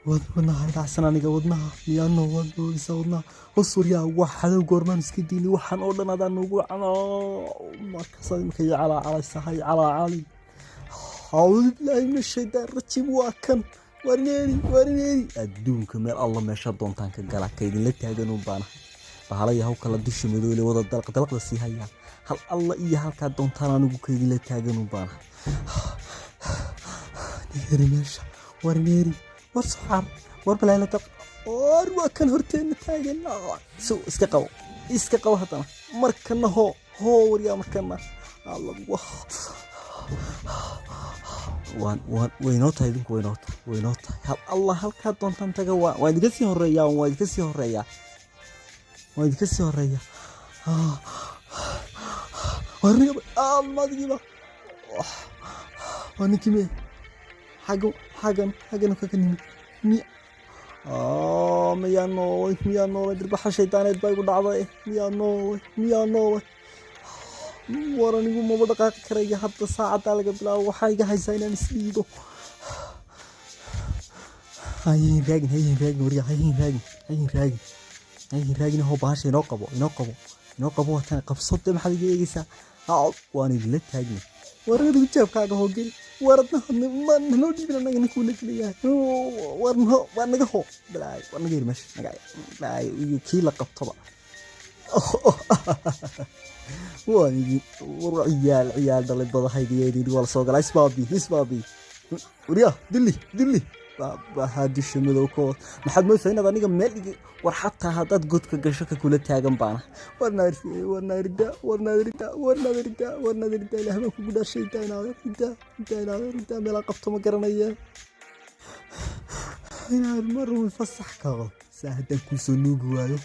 wadnaha ila xasanaaniga wadnaha miyaano wadnaha wadnaha hosuriya waxaad goormaan iska diini waxaan oo dhan adaan ugu cano markaas markay cala sahay cala cali hawd la imashada rajib waa kan warneeri adduunka meel alla meesha doontaan ka gala kaydin la taagan u baana bahalaya haw kala dusha madoole wada dalqada si haya hal alla iyo halka doontaan anigu kaydin la taagan u baana neeri meesha warneeri وصحر وربلا لا تق وكان هرتين تاجن سو اسكا قو هتنا مركنا هو وريا مركنا الله وان وينوت هيدك وينوت هل الله هل كادون تنتجا وين كسي هريا وين كسي هريا ورني الله دقيقة وانا كمي حاجة نكاكني مي ميانو دربح الشيطان بايقو دعضاي ميانو وراني ما بدقاق كريا حتى ساعة تالك بلا وحاجة هايساينا نسيدو هاي راجن وريا هاي راجن هو باش ينقبو وكان قبصت محل جيسا واني لت هاجني وراني بجاب كاغا هو جيل وردنا ما نودي بنا نكون لكليا ورنا هو بلاي ورنا غير مش بلاي كيلا قبطبا واني عيال دلي بدا هيدي ولا سو غلا اسبابي وريا دلي بابا هادي شمدو كو maxaad moosayna aniga meel war xataa hadaad godka gasho ka kula taagan baana warna irida ilaahay ku gudashay inta meel qabto ma garanaya inaan mar fasax kago saahadan ku soo nuugi waayo